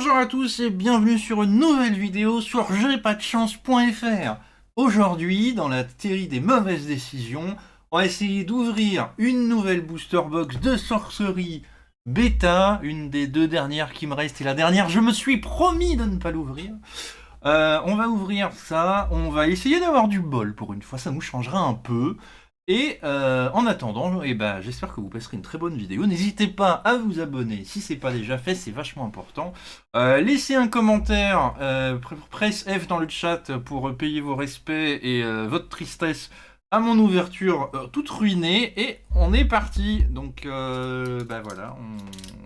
Bonjour à tous et bienvenue sur une nouvelle vidéo sur j'aipasdechance.fr. Aujourd'hui, dans la série des mauvaises décisions, on va essayer d'ouvrir une nouvelle booster box de sorcerie bêta, une des deux dernières qui me restent et la dernière, je me suis promis de ne pas l'ouvrir. On va ouvrir ça, on va essayer d'avoir du bol pour une fois, ça nous changera un peu. Et en attendant, j'espère que vous passerez une très bonne vidéo. N'hésitez pas à vous abonner si c'est pas déjà fait, c'est vachement important. Laissez un commentaire, presse F dans le chat pour payer vos respects et votre tristesse à mon ouverture toute ruinée. Et on est parti. Donc voilà,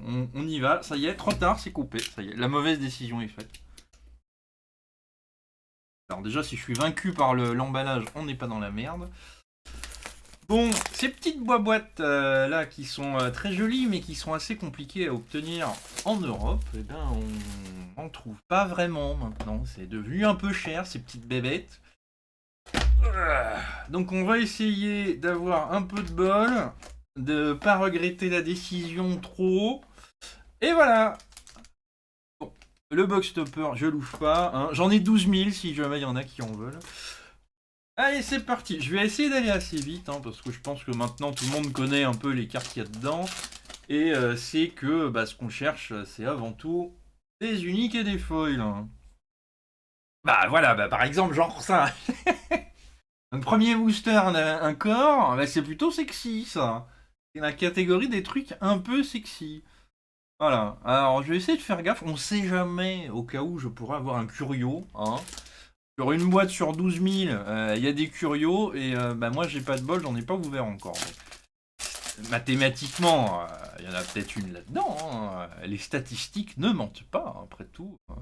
on y va. Ça y est, trop tard, c'est coupé. Ça y est, la mauvaise décision est faite. Alors déjà, si je suis vaincu par l'emballage, on n'est pas dans la merde. Bon, ces petites boîtes là qui sont très jolies mais qui sont assez compliquées à obtenir en Europe, eh ben on n'en trouve pas vraiment maintenant. C'est devenu un peu cher ces petites bébêtes. Donc on va essayer d'avoir un peu de bol, de pas regretter la décision trop. Et voilà. Bon, le box topper, je l'ouvre pas. Hein. J'en ai 12 000 si jamais il y en a qui en veulent. Allez, c'est parti. Je vais essayer d'aller assez vite, hein, parce que je pense que maintenant tout le monde connaît un peu les cartes qu'il y a dedans. Et c'est que ce qu'on cherche, c'est avant tout des uniques et des foils. Hein. Bah voilà, par exemple, genre ça. Un premier booster, un corps, c'est plutôt sexy ça. C'est la catégorie des trucs un peu sexy. Voilà. Alors je vais essayer de faire gaffe. On sait jamais, au cas où je pourrais avoir un curio. Hein. Sur une boîte sur 12 000, il y a des curios et moi j'ai pas de bol, j'en ai pas ouvert encore. Mathématiquement, il y en a peut-être une là-dedans. Hein. Les statistiques ne mentent pas, hein, après tout. Hein.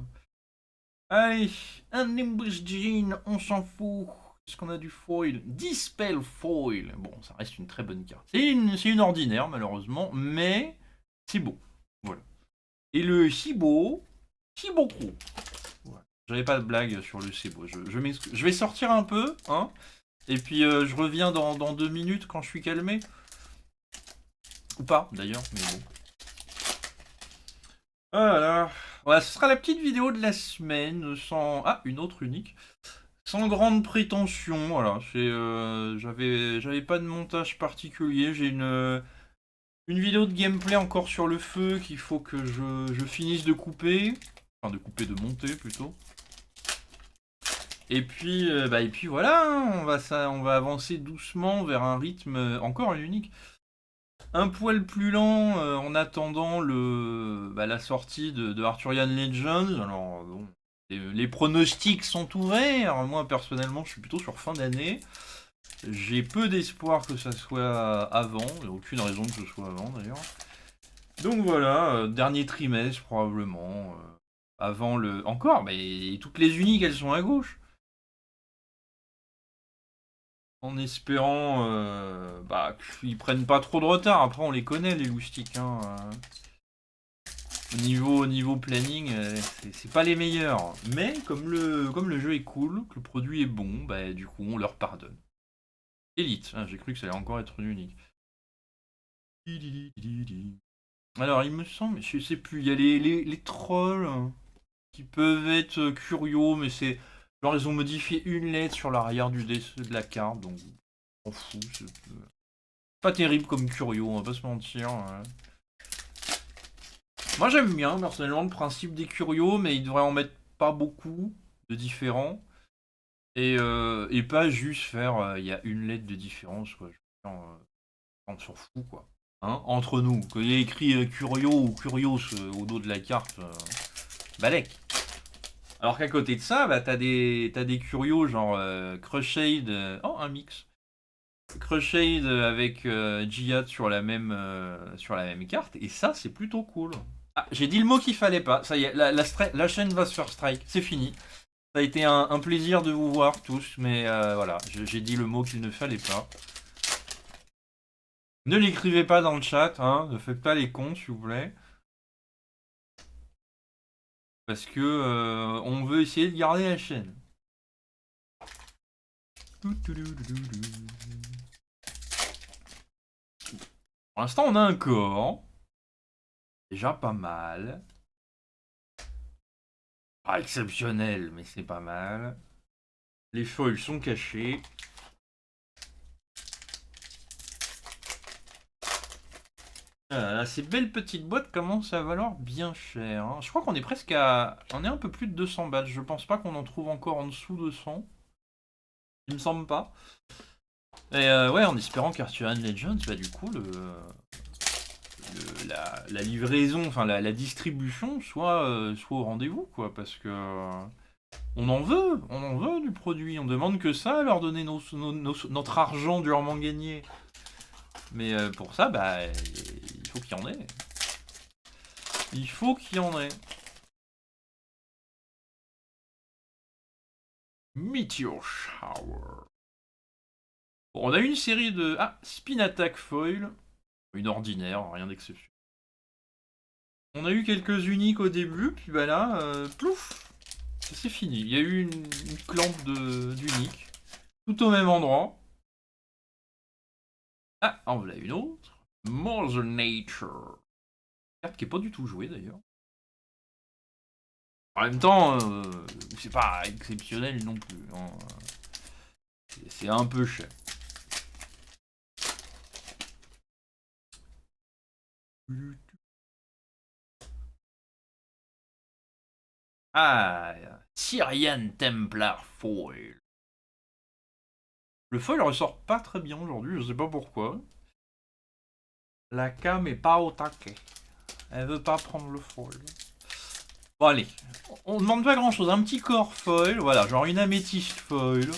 Allez, un Nimbus Jean, on s'en fout. Est-ce qu'on a du foil? Dispel foil. Bon, ça reste une très bonne carte. C'est une ordinaire, malheureusement, mais c'est beau. Voilà. Et le Hibo, Hibokro. J'avais pas de blague sur le Sebo. Je vais sortir un peu, hein. Et puis je reviens dans 2 minutes quand je suis calmé. Ou pas d'ailleurs, mais bon. Voilà. Voilà, ce sera la petite vidéo de la semaine sans. Ah, une autre unique. Sans grande prétention. Voilà. J'avais pas de montage particulier. J'ai une vidéo de gameplay encore sur le feu qu'il faut que je finisse de couper. Enfin de couper, de monter plutôt. Et puis voilà, hein, on va avancer doucement vers un rythme encore unique. Un poil plus lent en attendant la sortie de Arthurian Legends. Alors bon, les pronostics sont ouverts. Moi personnellement, je suis plutôt sur fin d'année. J'ai peu d'espoir que ça soit avant. Il n'y a aucune raison que ce soit avant d'ailleurs. Donc voilà, dernier trimestre probablement. Avant le. Encore, mais toutes les uniques elles sont à gauche. En espérant qu'ils prennent pas trop de retard. Après, on les connaît, les loustiques. Hein. Niveau planning, c'est pas les meilleurs. Mais comme le jeu est cool, que le produit est bon, du coup, on leur pardonne. Elite, hein, j'ai cru que ça allait encore être une unique. Alors, il me semble, je sais plus, il y a les trolls hein, qui peuvent être curieux, mais c'est. Genre, ils ont modifié une lettre sur l'arrière de la carte, donc on s'en fout. Pas terrible comme curieux, on va pas se mentir. Moi j'aime bien personnellement le principe des curieux, mais ils devraient en mettre pas beaucoup de différents. Et pas juste faire il y a une lettre de différence quoi. On s'en fout quoi. Hein, entre nous, qu'il y ait écrit Curio ou Curios au dos de la carte, balèque. Alors qu'à côté de ça, t'as des curios genre Crushade. Oh, un mix. Crushade avec Jihad sur la même carte, et ça c'est plutôt cool. Ah, j'ai dit le mot qu'il fallait pas, ça y est, la chaîne va se faire strike, c'est fini. Ça a été un plaisir de vous voir tous, mais voilà, j'ai dit le mot qu'il ne fallait pas. Ne l'écrivez pas dans le chat, hein, ne faites pas les cons s'il vous plaît. Parce que on veut essayer de garder la chaîne. Pour l'instant on a un corps. Déjà pas mal. Ah, exceptionnel, mais c'est pas mal. Les foils sont cachés. Ces belles petites boîtes commencent à valoir bien cher. Hein. Je crois qu'on est presque à... On est un peu plus de 200 balles. Je pense pas qu'on en trouve encore en dessous de 100. Il me semble pas. Et ouais, en espérant qu'Arthurian Legends, bah du coup, la livraison, enfin la distribution soit au rendez-vous, quoi. Parce que... on en veut du produit. On demande que ça, leur donner notre argent durement gagné. Mais pour ça, bah, il faut qu'il y en ait. Il faut qu'il y en ait. Meteor Shower. Bon, on a eu une série de... Ah, Spin Attack Foil. Une ordinaire, rien d'exceptionnel. On a eu quelques uniques au début, puis bah là, plouf, c'est fini. Il y a eu une clampe d'uniques, tout au même endroit. Ah, en voilà une autre. Mother Nature. Carte qui est pas du tout jouée d'ailleurs. En même temps, c'est pas exceptionnel non plus. Hein. C'est un peu cher. Ah, Syrian Templar Foil. Le foil ressort pas très bien aujourd'hui, je sais pas pourquoi. La cam est pas au taquet. Elle veut pas prendre le foil. Bon allez, on demande pas grand chose, un petit corps foil, voilà, genre une améthyste foil.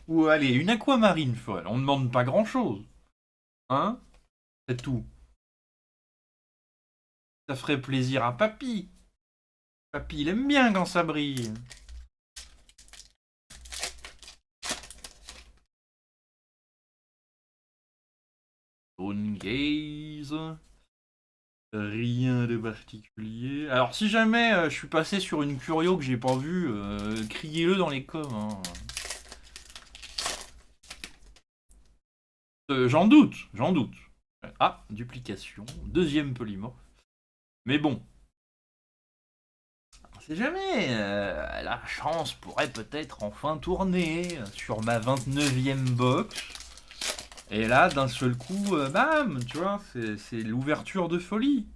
Ou allez, une aquamarine foil, on demande pas grand chose. Hein? C'est tout. Ça ferait plaisir à Papy. Papy, il aime bien quand ça brille. Stone Gaze. Rien de particulier. Alors si jamais je suis passé sur une curio que j'ai pas vue, criez-le dans les coms. Hein. J'en doute, j'en doute. Ah, duplication, deuxième polymorphe. Mais bon, on sait jamais. La chance pourrait peut-être enfin tourner sur ma 29e box. Et là, d'un seul coup, bam, tu vois, c'est l'ouverture de folie.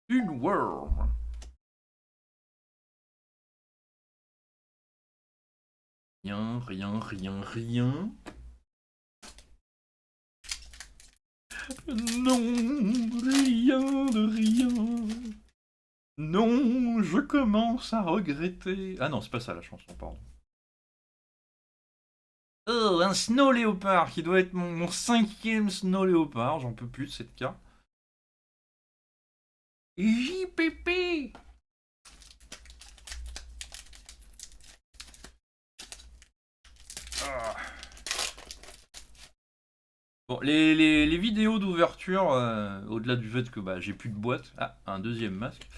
Une worm. Rien, rien, rien, rien. Non, rien de rien. Non, je commence à regretter. Ah non, c'est pas ça la chanson, pardon. Oh, un Snow Léopard qui doit être mon 5e Snow Léopard. J'en peux plus de cette carte. JPP. Ah. Bon, les vidéos d'ouverture, au-delà du fait que bah, j'ai plus de boîte, ah, un deuxième masque,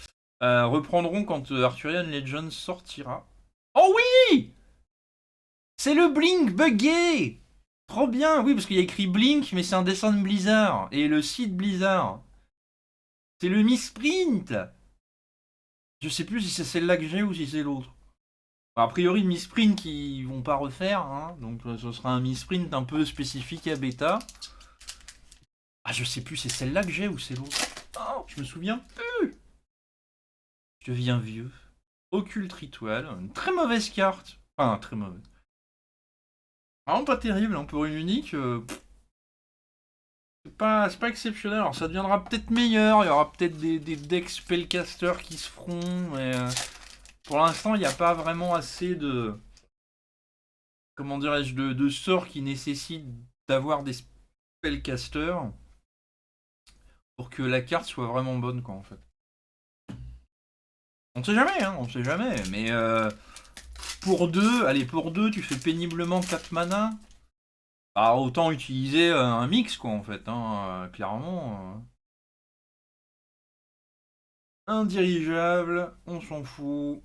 reprendront quand Arthurian Legends sortira. Oh oui! C'est le Blink buggé! Trop bien! Oui, parce qu'il y a écrit Blink, mais c'est un dessin de Blizzard. Et le site Blizzard. C'est le Misprint! Je sais plus si c'est celle-là que j'ai ou si c'est l'autre. A priori, Misprint qu'ils vont pas refaire, hein, donc ce sera un Misprint un peu spécifique à bêta. Ah, je sais plus, c'est celle-là que j'ai ou c'est l'autre. Oh, je me souviens plus. Je deviens vieux. Occulte Ritual, une très mauvaise carte. Enfin, très mauvaise. Vraiment pas terrible, hein, pour une unique. C'est pas exceptionnel. Alors ça deviendra peut-être meilleur. Il y aura peut-être des decks spellcaster qui se feront, mais pour l'instant, il n'y a pas vraiment assez de. Comment dirais-je, de sorts qui nécessitent d'avoir des spellcasters pour que la carte soit vraiment bonne, quoi, en fait. On sait jamais, hein, on sait jamais, mais pour deux, allez, pour deux, tu fais péniblement 4 mana. Bah, autant utiliser un mix, quoi, en fait, hein, clairement. Indirigeable, on s'en fout.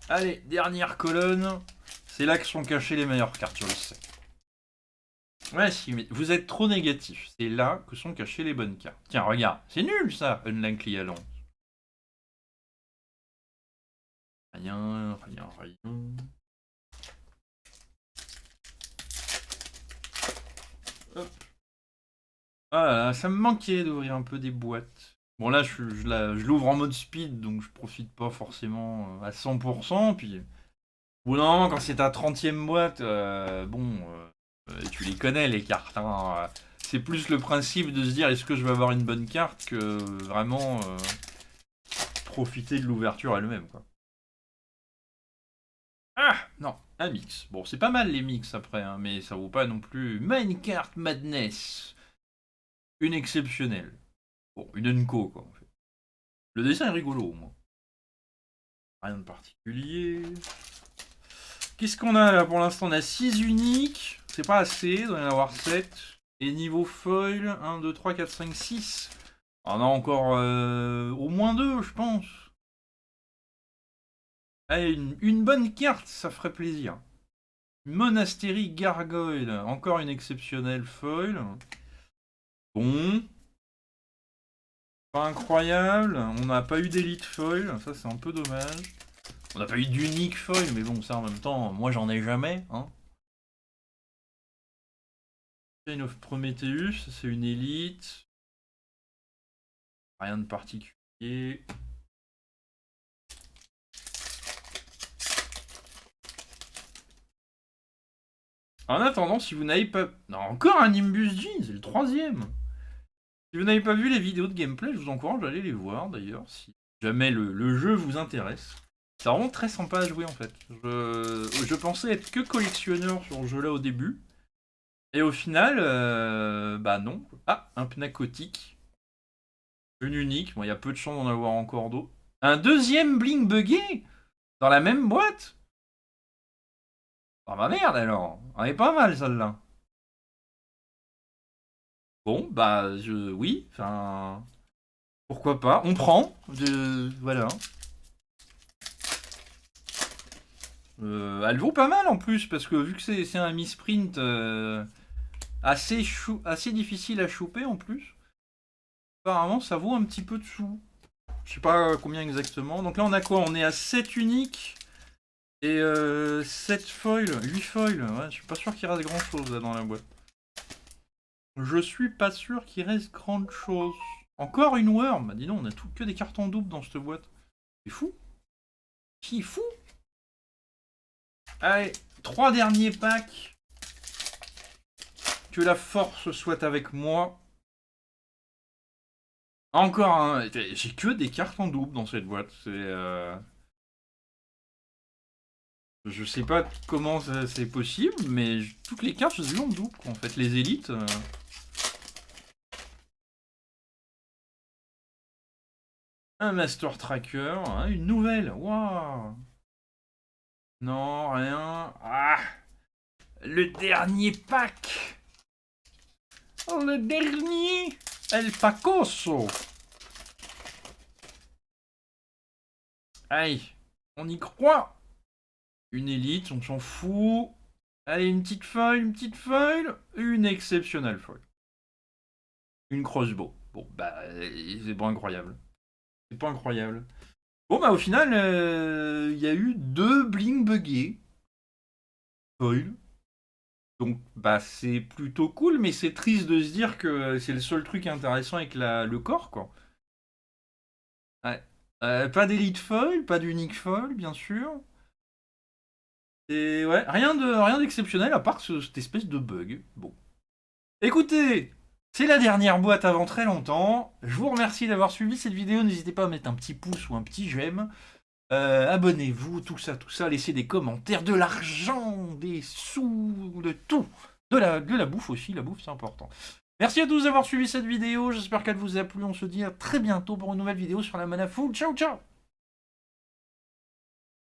Allez, dernière colonne. C'est là que sont cachées les meilleures cartes, je le sais. Ouais, si, mais vous êtes trop négatif. C'est là que sont cachées les bonnes cartes. Tiens, regarde, c'est nul ça, Unlikely Alliance. Rien, rien, rien. Hop. Ah là là, ça me manquait d'ouvrir un peu des boîtes. Bon là, je l'ouvre en mode speed, donc je profite pas forcément à 100%. Puis, ou non, quand c'est ta 30e boîte, tu les connais les cartes. Hein. C'est plus le principe de se dire est-ce que je vais avoir une bonne carte que vraiment profiter de l'ouverture elle-même. Quoi. Ah non, un mix. Bon, c'est pas mal les mix après, hein, mais ça vaut pas non plus. Minecart Madness. Une exceptionnelle. Bon, une Unco quoi en fait. Le dessin est rigolo au moins. Rien de particulier. Qu'est-ce qu'on a là pour l'instant? On a 6 uniques. C'est pas assez, il doit y en avoir 7. Et niveau foil, 1, 2, 3, 4, 5, 6. On a encore au moins 2, je pense. Allez, une bonne carte, ça ferait plaisir. Monastérie Gargoyle, encore une exceptionnelle foil. Bon. Pas incroyable. On n'a pas eu d'élite foil, ça c'est un peu dommage. On n'a pas eu d'unique foil, mais bon, ça en même temps, moi j'en ai jamais. Hein. Chain of Prometheus, c'est une élite. Rien de particulier. En attendant, si vous n'avez pas... Non, encore un Nimbus Jean, c'est le 3e. Si vous n'avez pas vu les vidéos de gameplay, je vous encourage à aller les voir d'ailleurs, si jamais le jeu vous intéresse. C'est vraiment très sympa à jouer en fait. Je pensais être que collectionneur sur ce jeu-là au début. Et au final, bah non. Ah, un pnacotique. Une unique. Bon, il y a peu de chance d'en avoir encore d'autres. Un deuxième bling buggé dans la même boîte. Ah bah merde alors. Elle est pas mal celle-là. Bon, bah oui. Enfin, pourquoi pas. On prend. Voilà. Elle vaut pas mal en plus parce que vu que c'est un misprint assez difficile à choper en plus. Apparemment, ça vaut un petit peu de sous. Je sais pas combien exactement. Donc là, on a quoi? On est à 7 uniques et 7 foils, 8 foils. Ouais, je suis pas sûr qu'il reste grand chose là dans la boîte. Je suis pas sûr qu'il reste grand chose. Encore une worm. Dis donc, on a que des cartes en double dans cette boîte. C'est fou. C'est fou. Allez, 3 derniers packs. Que la force soit avec moi. Encore un. J'ai que des cartes en double dans cette boîte. Je sais pas comment c'est possible, mais toutes les cartes, je les ai en double. En fait, les élites. Un Master Tracker, hein, une nouvelle. Waouh. Non, rien. Ah. Le dernier pack. Oh, le dernier. El Pacoso. Aïe, on y croit. Une élite, on s'en fout. Allez, une petite feuille, une exceptionnelle feuille. Une crossbow. Bon, bah, c'est pas incroyable. C'est pas incroyable. Bon, bah, au final, il y a eu 2 bling buggés. Foil. Donc, bah, c'est plutôt cool, mais c'est triste de se dire que c'est le seul truc intéressant avec le corps, quoi. Ouais. Pas d'élite foil, pas d'unique foil, bien sûr. Et ouais, rien d'exceptionnel à part cette espèce de bug. Bon. Écoutez, c'est la dernière boîte avant très longtemps. Je vous remercie d'avoir suivi cette vidéo. N'hésitez pas à mettre un petit pouce ou un petit j'aime. Abonnez-vous, tout ça. Laissez des commentaires, de l'argent, des sous, de tout. De la bouffe aussi, la bouffe c'est important. Merci à tous d'avoir suivi cette vidéo. J'espère qu'elle vous a plu. On se dit à très bientôt pour une nouvelle vidéo sur la mana full. Ciao, ciao!